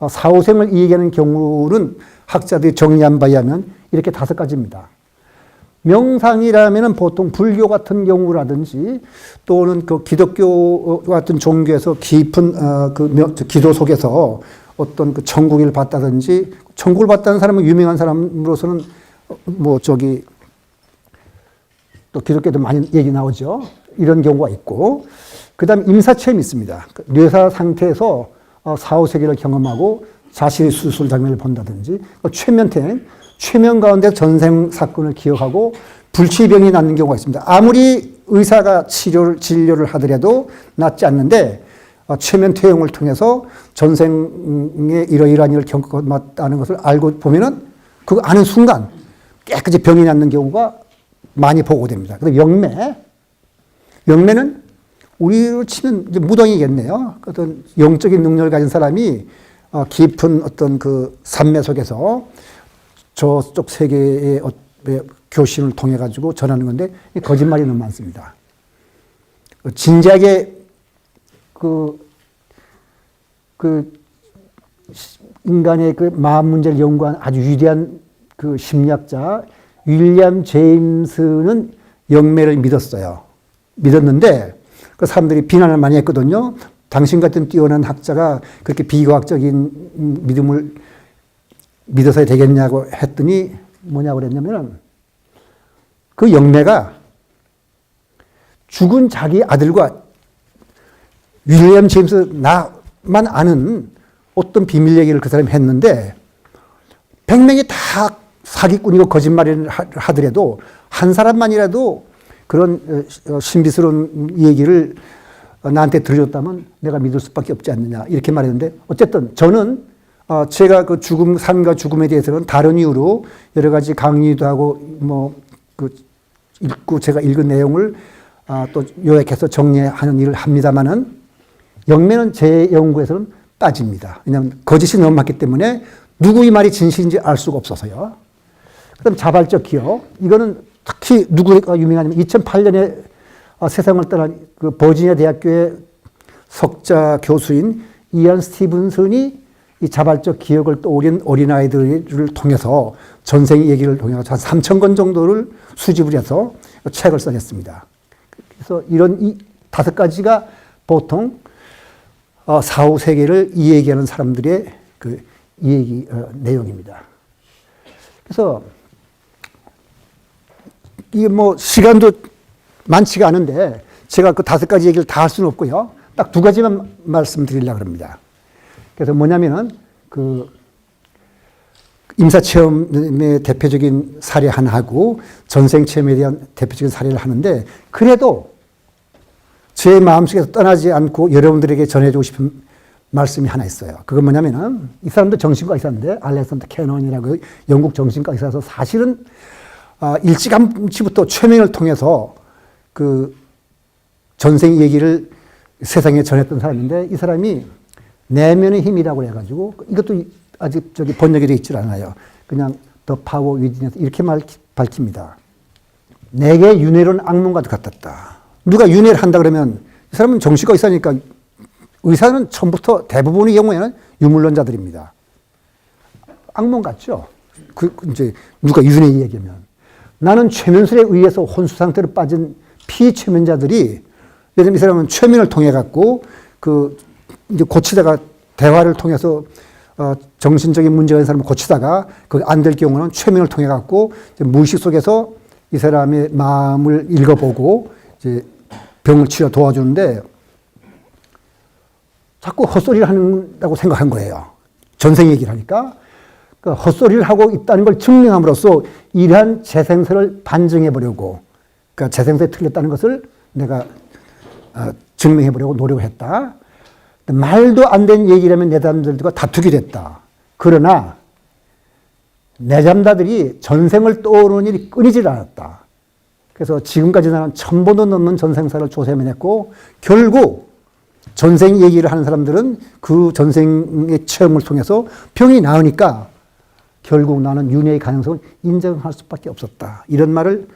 사후생을 이야기하는 경우는 학자들이 정리한 바에 하면 이렇게 5가지입니다. 명상이라면 보통 불교 같은 경우라든지 또는 그 기독교 같은 종교에서 깊은 기도 속에서 어떤 그 천국을 봤다든지, 천국을 봤다는 사람은 유명한 사람으로서는 또 기독교도 많이 얘기 나오죠. 이런 경우가 있고, 그 다음 임사체험이 있습니다. 뇌사 상태에서 사후세계를 경험하고 자신의 수술 장면을 본다든지, 최면 가운데 전생 사건을 기억하고 불치병이 낫는 경우가 있습니다. 아무리 의사가 진료를 하더라도 낫지 않는데 최면 퇴행을 통해서 전생에 이러이러한 일을 겪었다는 것을 알고 보면은 그거 아는 순간 깨끗이 병이 낫는 경우가 많이 보고됩니다. 그래서 영매는 우리로 치면 이제 무당이겠네요. 어떤 영적인 능력을 가진 사람이 깊은 어떤 그 산매 속에서 저쪽 세계의 교신을 통해 가지고 전하는 건데 거짓말이 너무 많습니다. 진지하게 인간의 그 마음 문제를 연구한 아주 위대한 그 심리학자 윌리엄 제임스는 영매를 믿었는데 그 사람들이 비난을 많이 했거든요. 당신 같은 뛰어난 학자가 그렇게 비과학적인 믿음을 믿어서 되겠냐고 했더니 뭐냐고 그랬냐면 그 영매가 죽은 자기 아들과 윌리엄 제임스 나만 아는 어떤 비밀 얘기를 그 사람이 했는데 100명이 다 사기꾼이고 거짓말을 하더라도 한 사람만이라도 그런 신비스러운 얘기를 나한테 들려줬다면 내가 믿을 수밖에 없지 않느냐 이렇게 말했는데 어쨌든 저는 제가 그 삶과 죽음에 대해서는 다른 이유로 여러 가지 강의도 하고 읽고 제가 읽은 내용을 또 요약해서 정리하는 일을 합니다만은 영매는 제 연구에서는 빠집니다. 왜냐하면 거짓이 너무 많기 때문에 누구의 말이 진실인지 알 수가 없어서요. 그다음 자발적 기억. 이거는 특히 누구가 유명하냐면 2008년에 세상을 떠난 그 버지니아 대학교의 석자 교수인 이안 스티븐슨이 이 자발적 기억을 떠올린 어린아이들을 통해서 전생 얘기를 통해서 한 3,000권 정도를 수집을 해서 책을 써냈습니다. 그래서 이런 이 5가지가 보통 사후 세계를 이야기하는 사람들의 그 이야기 내용입니다. 그래서 이게 시간도 많지가 않은데 제가 그 5가지 얘기를 다 할 수는 없고요. 딱 2가지만 말씀드리려고 합니다. 그래서 뭐냐면은 그 임사체험의 대표적인 사례 하나하고 전생체험에 대한 대표적인 사례를 하는데 그래도 제 마음속에서 떠나지 않고 여러분들에게 전해주고 싶은 말씀이 하나 있어요. 그건 뭐냐면은 이 사람도 정신과 의사인데 알렉산더 캐논이라고 영국 정신과 의사라서 사실은 일찌감치부터 최면을 통해서 그 전생 얘기를 세상에 전했던 사람인데 이 사람이 내면의 힘이라고 해가지고 이것도 아직 번역이 되어 있질 않아요. 그냥 The Power Within에서 이렇게 밝힙니다. 내게 윤회로는 악몽과 같았다. 누가 윤회를 한다 그러면 이 사람은 정신과 의사니까 의사는 처음부터 대부분의 경우에는 유물론자들입니다. 악몽 같죠? 이제 누가 윤회 얘기하면 나는 최면술에 의해서 혼수 상태로 빠진 피최면자들이 예를 들면 이 사람은 최면을 통해 갖고 이제 고치다가 대화를 통해서 정신적인 문제가 있는 사람을 고치다가 그게 안 될 경우는 최면을 통해 갖고 무의식 속에서 이 사람의 마음을 읽어보고 이제 병을 치료 도와주는데 자꾸 헛소리를 한다고 생각한 거예요. 전생 얘기를 하니까. 그러니까 헛소리를 하고 있다는 걸 증명함으로써 이러한 재생설을 반증해 보려고 그러니까 재생설이 틀렸다는 것을 내가 증명해 보려고 노력을 했다. 말도 안 된 얘기라면 내담자들과 다투게 됐다. 그러나 내담자들이 전생을 떠오르는 일이 끊이질 않았다. 그래서 지금까지 나는 1000번도 넘는 전생사를 조사해냈고 결국 전생 얘기를 하는 사람들은 그 전생의 체험을 통해서 병이 나으니까 결국 나는 윤회의 가능성을 인정할 수밖에 없었다. 이런 말을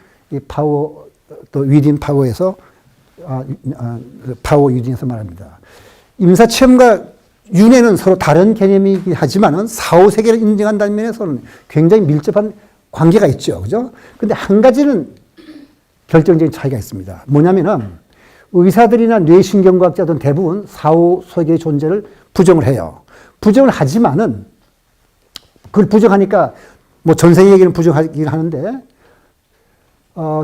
파워, 또 위딘 파워에서, 파워 위딘에서 말합니다. 임사체험과 윤회는 서로 다른 개념이긴 하지만은 사후세계를 인정한다는 면에서는 굉장히 밀접한 관계가 있죠. 그죠? 근데 한 가지는 결정적인 차이가 있습니다. 뭐냐면은 의사들이나 뇌신경과학자들은 대부분 사후세계의 존재를 부정을 해요. 부정을 하지만은 그걸 부정하니까 뭐 전 세계 얘기는 부정하긴 하는데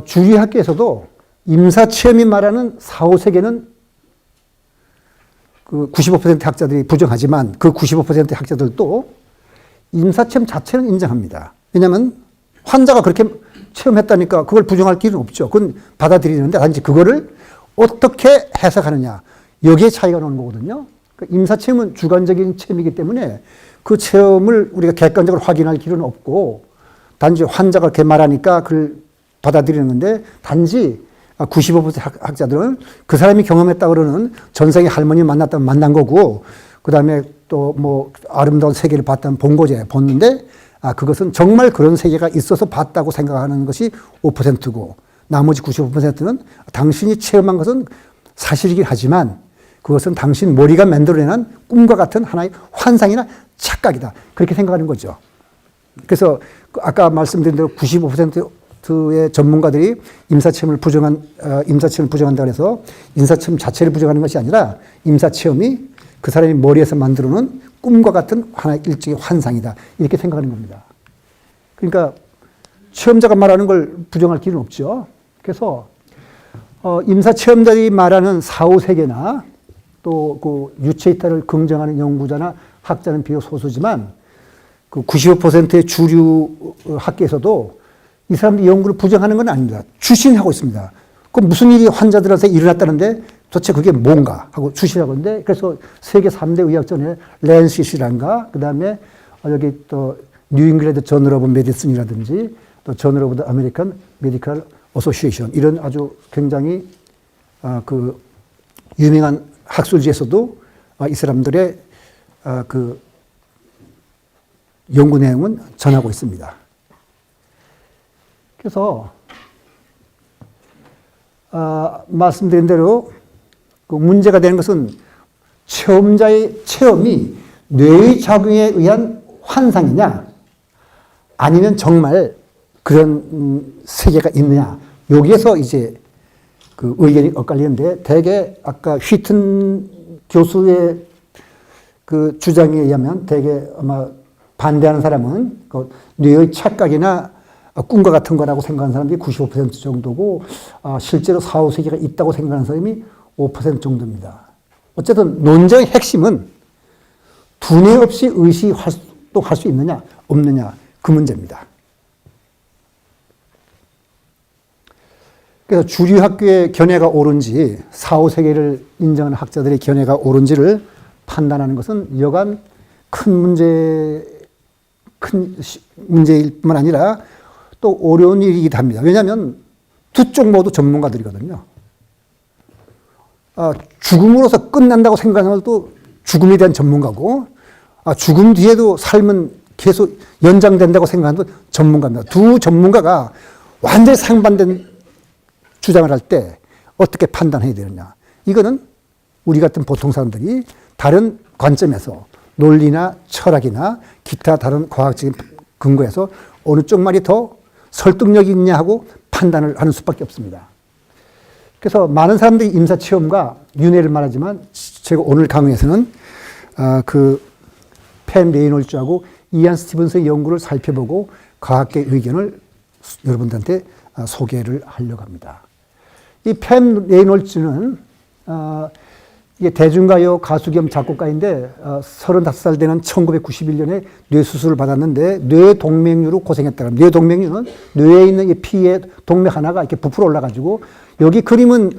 주류학계에서도 임사체험이 말하는 사후세계는 그 95% 학자들이 부정하지만 그 95%의 학자들도 임사체험 자체는 인정합니다. 왜냐하면 환자가 그렇게 체험했다니까 그걸 부정할 길은 없죠. 그건 받아들이는데 단지 그거를 어떻게 해석하느냐. 여기에 차이가 나는 거거든요. 그러니까 임사체험은 주관적인 체험이기 때문에 그 체험을 우리가 객관적으로 확인할 길은 없고 단지 환자가 그렇게 말하니까 그걸 받아들이는 건데 단지 95% 학자들은 그 사람이 경험했다 그러는 전생에 할머니 만났다면 만난 거고 그 다음에 또 뭐 아름다운 세계를 봤다면 본 거지, 봤는데 그것은 정말 그런 세계가 있어서 봤다고 생각하는 것이 5%고 나머지 95%는 당신이 체험한 것은 사실이긴 하지만 그것은 당신 머리가 만들어내는 꿈과 같은 하나의 환상이나 착각이다. 그렇게 생각하는 거죠. 그래서 아까 말씀드린 대로 95%의 전문가들이 임사체험을 부정한다 그래서 임사체험 자체를 부정하는 것이 아니라 임사체험이 그 사람이 머리에서 만들어놓은 꿈과 같은 하나의 일종의 환상이다. 이렇게 생각하는 겁니다. 그러니까 체험자가 말하는 걸 부정할 길은 없죠. 그래서 임사체험자들이 말하는 사후세계나 또 그 유체이탈을 긍정하는 연구자나 학자는 비록 소수지만 그 95%의 주류 학계에서도 이 사람들이 연구를 부정하는 건 아닙니다. 추신하고 있습니다. 그럼 무슨 일이 환자들한테 일어났다는데 도대체 그게 뭔가 하고 추신하고 있는데 그래서 세계 3대 의학전에 랜시시란가 그 다음에 여기 또 뉴잉글랜드 저널 오브 메디슨이라든지 또 저널 오브 더 아메리칸 메디컬 어소시에이션 이런 아주 굉장히 그 유명한 학술지에서도 이 사람들의 그 연구 내용은 전하고 있습니다. 그래서 말씀드린 대로 그 문제가 되는 것은 체험자의 체험이 뇌의 작용에 의한 환상이냐 아니면 정말 그런 세계가 있느냐 여기에서 이제 그 의견이 엇갈리는데 대개 아까 휘튼 교수의 그 주장에 의하면 대개 아마 반대하는 사람은 그 뇌의 착각이나 꿈과 같은 거라고 생각하는 사람들이 95% 정도고 실제로 사후세계가 있다고 생각하는 사람이 5% 정도입니다. 어쨌든 논쟁의 핵심은 두뇌 없이 의식 활동할 수 있느냐 없느냐 그 문제입니다. 그래서 주류학교의 견해가 옳은지 사후세계를 인정하는 학자들의 견해가 옳은지를 판단하는 것은 여간 큰 문제일 뿐만 아니라 또 어려운 일이기도 합니다. 왜냐하면 두 쪽 모두 전문가들이거든요. 죽음으로서 끝난다고 생각하는 것도 죽음에 대한 전문가고 죽음 뒤에도 삶은 계속 연장된다고 생각하는 것도 전문가입니다. 두 전문가가 완전히 상반된 주장을 할 때 어떻게 판단해야 되느냐. 이거는 우리 같은 보통 사람들이 다른 관점에서 논리나 철학이나 기타 다른 과학적인 근거에서 어느 쪽 말이 더 설득력이 있냐 하고 판단을 하는 수밖에 없습니다. 그래서 많은 사람들이 임사체험과 윤회를 말하지만 제가 오늘 강의에서는 그 펜 레이놀즈하고 이안 스티븐스의 연구를 살펴보고 과학계 의견을 여러분들한테 소개를 하려고 합니다. 이 펜 레이놀즈는 이게 대중가요 가수 겸 작곡가인데 35살 되는 1991년에 뇌수술을 받았는데 뇌동맥류로 고생했다고 합니다. 뇌동맥류는 뇌에 있는 이 피의 동맥 하나가 이렇게 부풀어 올라가지고 여기 그림은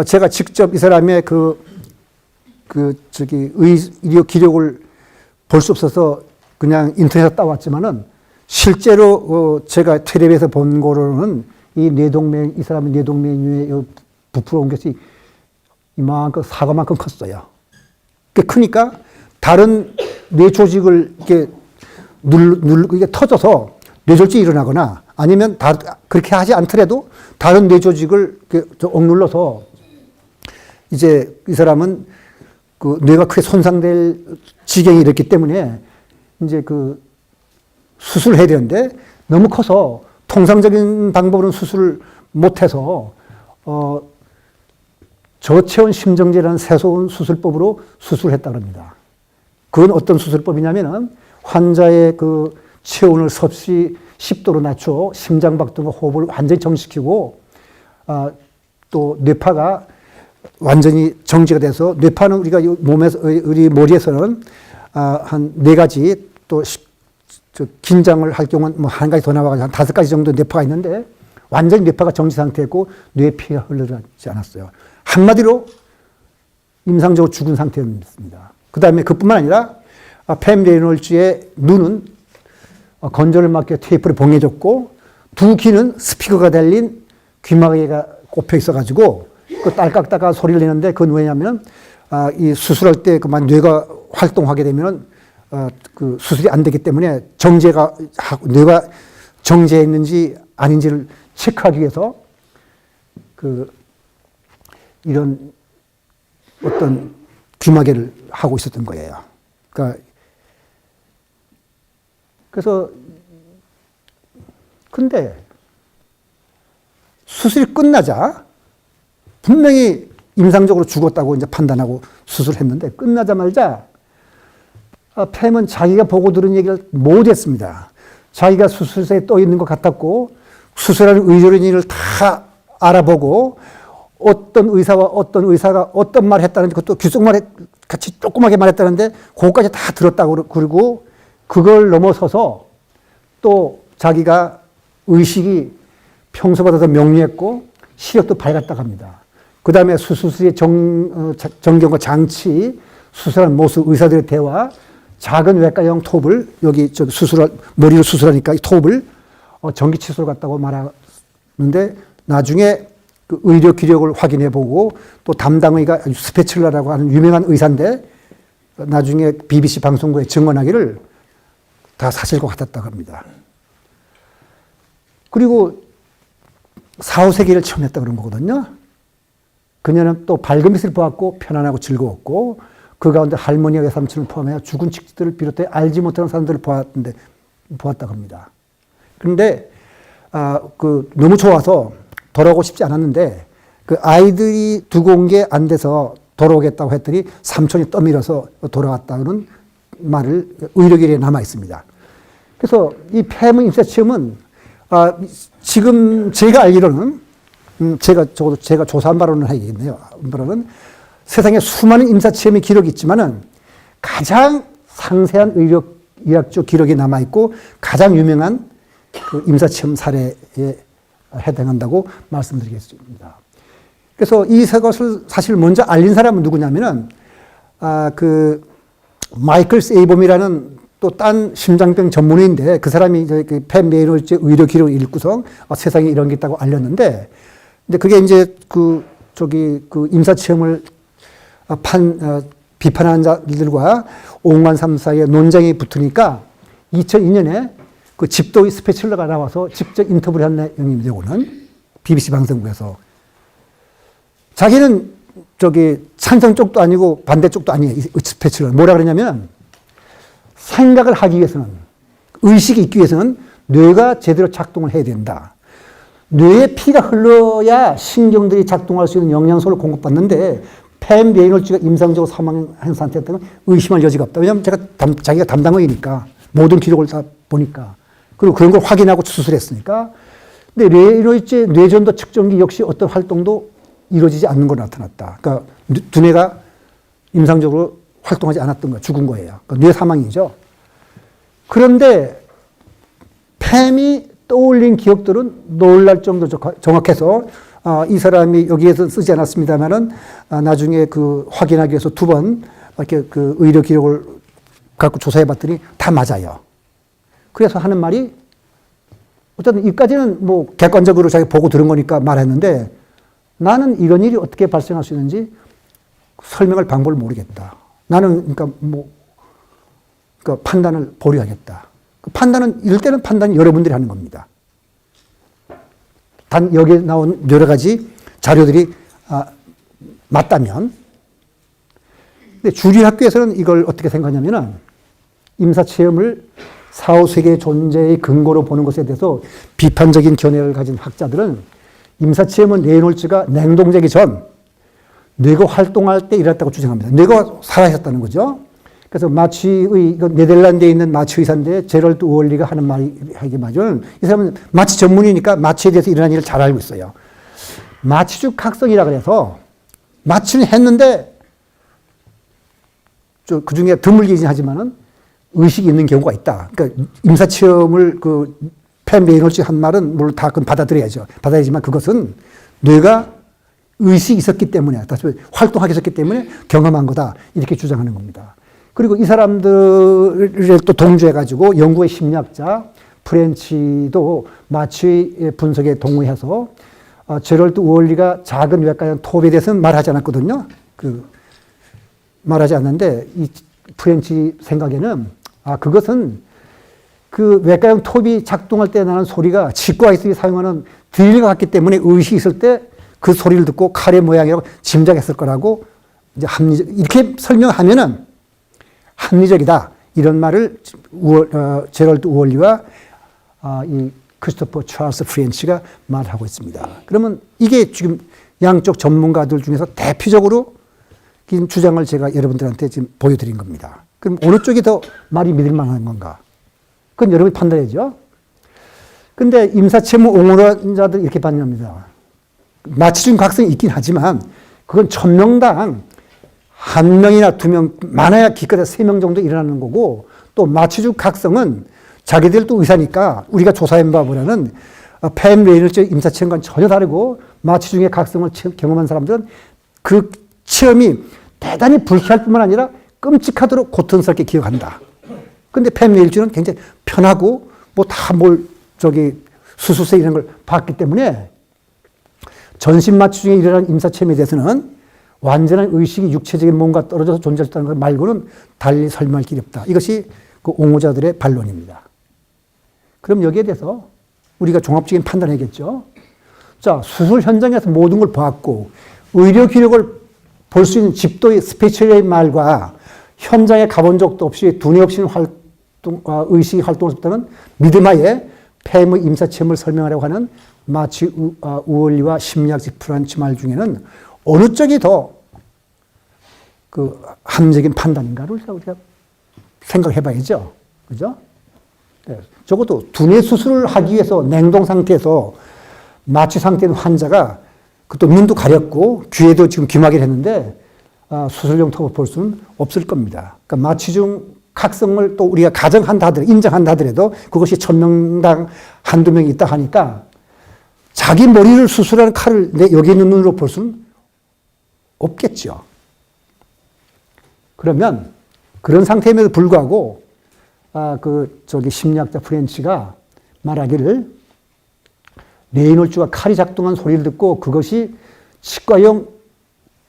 제가 직접 이 사람의 의료 기록을 볼 수 없어서 그냥 인터넷에서 따왔지만은 실제로 제가 텔레비에서 본 거로는 이 사람의 뇌동맥류에 부풀어 온 것이 이만큼 사과만큼 컸어요. 꽤 크니까 다른 뇌 조직을 이렇게 이게 터져서 뇌졸중이 일어나거나 아니면 그렇게 하지 않더라도 다른 뇌 조직을 이렇게 억눌러서 이제 이 사람은 그 뇌가 크게 손상될 지경이 이랬기 때문에 이제 그 수술을 해야 되는데 너무 커서 통상적인 방법으로는 수술을 못해서 저체온 심정제라는 새로운 수술법으로 수술을 했다고 합니다. 그건 어떤 수술법이냐면은 환자의 그 체온을 섭씨 10도로 낮춰 심장박동과 호흡을 완전히 정지시키고 또 뇌파가 완전히 정지가 돼서 뇌파는 우리가 몸에서 우리 머리에서는 한 4가지 또 긴장을 할 경우는 뭐 1가지 더 나와가지고 한 5가지 정도 뇌파가 있는데 완전히 뇌파가 정지 상태였고 뇌피가 흘러가지 않았어요. 한마디로 임상적으로 죽은 상태였습니다. 그 다음에 그뿐만 아니라 팸 레이놀즈의 눈은 건조를 막기 위해 테이프를 봉해줬고 두 귀는 스피커가 달린 귀마개가 꼽혀 있어가지고 그 딸깍딸깍 소리를 내는데 그건 왜냐하면 이 수술할 때 그만 뇌가 활동하게 되면 그 수술이 안 되기 때문에 뇌가 정지했는지 아닌지를 체크하기 위해서 이런 어떤 귀마개를 하고 있었던 거예요. 그래서 근데 수술이 끝나자 분명히 임상적으로 죽었다고 이제 판단하고 수술했는데 끝나자마자 팸은 자기가 보고 들은 얘기를 모두 했습니다. 자기가 수술실에 떠 있는 것 같았고 수술하는 의료인을 다 알아보고 어떤 의사가 어떤 말을 했다는지 그것도 귓속말에 같이 조그맣게 말했다는데 그것까지 다 들었다고 그러고 그걸 넘어서서 또 자기가 의식이 평소보다 더 명료했고 시력도 밝았다고 합니다. 그 다음에 수술실의 정경과 장치, 수술한 모습, 의사들의 대화, 작은 외과형 톱을 여기 머리를 수술하니까 이 톱을 전기 칫솔 같다고 말하는데 나중에 그 의료 기록을 확인해 보고 또 담당의가 스페출라라고 하는 유명한 의사인데 나중에 BBC 방송국에 증언하기를 다 사실과 같았다고 합니다. 그리고 사후세계를 처음 했다 그런 거거든요. 그녀는 또 밝은 빛을 보았고 편안하고 즐거웠고 그 가운데 할머니와 외삼촌을 포함하여 죽은 친구들을 비롯해 알지 못하는 사람들을 보았다고 합니다. 그런데 너무 좋아서 돌아오고 싶지 않았는데 그 아이들이 두고 온 게 안 돼서 돌아오겠다고 했더니 삼촌이 떠밀어서 돌아왔다는 말을 의료기록에 남아 있습니다. 그래서 이 팸의 임사체험은 지금 제가 알기로는 제가 조사한 바로는 하겠네요. 바로는 세상에 수많은 임사체험의 기록이 있지만은 가장 상세한 의학적 기록이 남아 있고 가장 유명한 그 임사체험 사례에 해당한다고 말씀드리겠습니다. 그래서 이것을 사실 먼저 알린 사람은 누구냐면은 그 마이클 세이범이라는 또 딴 심장병 전문의인데 그 사람이 이제 그 팸 레이놀즈 의료 기록을 읽고서 세상에 이런 게 있다고 알렸는데 근데 그게 이제 그 임사 체험을 비판하는 자들과 오만 3사의 논쟁이 붙으니까 2002년에 그 집도의 스페셜러가 나와서 직접 인터뷰를 한 내용입니다. 이거는 BBC 방송국에서 자기는 찬성 쪽도 아니고 반대 쪽도 아니에요. 이 스페셜러 뭐라 그러냐면 생각을 하기 위해서는 의식이 있기 위해서는 뇌가 제대로 작동을 해야 된다. 뇌에 피가 흘러야 신경들이 작동할 수 있는 영양소를 공급받는데 팸 레이놀즈가 임상적으로 사망한 상태였다면 의심할 여지가 없다. 왜냐하면 자기가 담당의니까 모든 기록을 다 보니까 그리고 그런 걸 확인하고 수술했으니까. 근데 레이놀즈의 뇌전도 측정기 역시 어떤 활동도 이루어지지 않는 걸 나타났다. 그러니까 두뇌가 임상적으로 활동하지 않았던 거예요. 죽은 거예요. 그러니까 뇌 사망이죠. 그런데 팸이 떠올린 기억들은 놀랄 정도로 정확해서 이 사람이 여기에서 쓰지 않았습니다만은 나중에 그 확인하기 위해서 2번 이렇게 그 의료 기록을 갖고 조사해 봤더니 다 맞아요. 그래서 하는 말이 어쨌든 이까지는 뭐 객관적으로 자기 보고 들은 거니까 말했는데 나는 이런 일이 어떻게 발생할 수 있는지 설명할 방법을 모르겠다. 나는 그러니까 판단을 보류하겠다. 판단은 이럴 때는 판단이 여러분들이 하는 겁니다. 단 여기에 나온 여러 가지 자료들이 맞다면 근데 주류학교에서는 이걸 어떻게 생각하냐면은 임사체험을 사후세계 존재의 근거로 보는 것에 대해서 비판적인 견해를 가진 학자들은 임사체험은 레이놀츠가 냉동되기 전 뇌가 활동할 때 일어났다고 주장합니다. 뇌가 살아있었다는 거죠. 그래서 마취의, 네덜란드에 있는 마취 의사인데 제럴드 우얼리가 하는 말이 맞은, 이 사람은 마취 전문이니까 마취에 대해서 일어난 일을 잘 알고 있어요. 마취주 각성이라 그래서 마취는 했는데 그 중에 드물긴 하지만은 의식이 있는 경우가 있다. 그러니까 임사체험을 팬 레이놀츠 한 말은 물론 다 그건 받아들여야죠. 받아야지만 그것은 뇌가 의식이 있었기 때문에, 다시 활동하게 했었기 때문에 경험한 거다. 이렇게 주장하는 겁니다. 그리고 이 사람들을 또 동조해가지고 영국의 심리학자 프렌치도 마취의 분석에 동의해서 제럴드 우얼리가 작은 외과형 톱에 대해서는 말하지 않았거든요. 말하지 않는데 이 프렌치 생각에는 그것은 그 외과형 톱이 작동할 때 나는 소리가 치과의술이 사용하는 드릴과 같기 때문에 의식이 있을 때 그 소리를 듣고 칼의 모양이라고 짐작했을 거라고 이제 이렇게 설명하면은 합리적이다. 이런 말을 제럴드 우얼리와 이 크리스토퍼 찰스 프렌치가 말하고 있습니다. 그러면 이게 지금 양쪽 전문가들 중에서 대표적으로 주장을 제가 여러분들한테 지금 보여드린 겁니다. 그럼 어느 쪽이 더 말이 믿을 만한 건가? 그건 여러분이 판단해야죠. 근데 임사체험 옹호론자들 이렇게 반영합니다. 마취중 각성이 있긴 하지만 그건 1000명당 1명이나 2명, 많아야 기껏해 3명 정도 일어나는 거고, 또 마취중 각성은 자기들도 의사니까 우리가 조사한 바보다는 팬 레이놀츠 임사체험과는 전혀 다르고 마취중의 각성을 경험한 사람들은 그 체험이 대단히 불쾌할 뿐만 아니라 끔찍하도록 고통스럽게 기억한다. 근데 팬 레이놀츠는 굉장히 편하고 수술세 이런 걸 봤기 때문에 전신 마취중에 일어난 임사체험에 대해서는 완전한 의식이 육체적인 뭔가 떨어져서 존재했다는 것 말고는 달리 설명할 길이 없다. 이것이 그 옹호자들의 반론입니다. 그럼 여기에 대해서 우리가 종합적인 판단을 해야겠죠. 자, 수술 현장에서 모든 걸 보았고 의료 기록을 볼 수 있는 집도의 스페셜의 말과 현장에 가본 적도 없이 두뇌 없이는 의식이 활동할 수 없다는 믿음하에 폐의 임사체험을 설명하려고 하는 마취 우얼리와 심리학적 프란치 말 중에는 어느 쪽이 더 합리적인 판단인가를 우리가 생각해 봐야죠. 그죠? 네. 적어도 두뇌 수술을 하기 위해서 냉동 상태에서 마취 상태인 환자가 그것도 눈도 가렸고 귀에도 지금 귀마개를 했는데 수술용 톱을 볼 수는 없을 겁니다. 그러니까 마취 중 각성을 또 우리가 인정한다 하더라도 그것이 1000명당 한두 명이 있다 하니까 자기 머리를 수술하는 칼을 여기 있는 눈으로 볼 수는 없겠죠. 그러면 그런 상태임에도 불구하고 심리학자 프렌치가 말하기를 레이놀츠가 칼이 작동한 소리를 듣고 그것이 치과용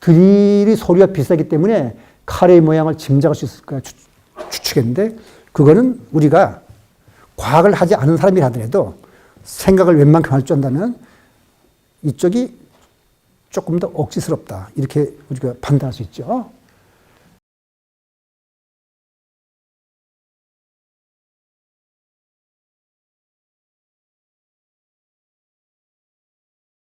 드릴이 소리와 비슷하기 때문에 칼의 모양을 짐작할 수 있을 거야 추측했는데 그거는 우리가 과학을 하지 않은 사람이라 하더라도 생각을 웬만큼 할 줄 안다면 이쪽이 조금 더 억지스럽다. 이렇게 우리가 판단할 수 있죠.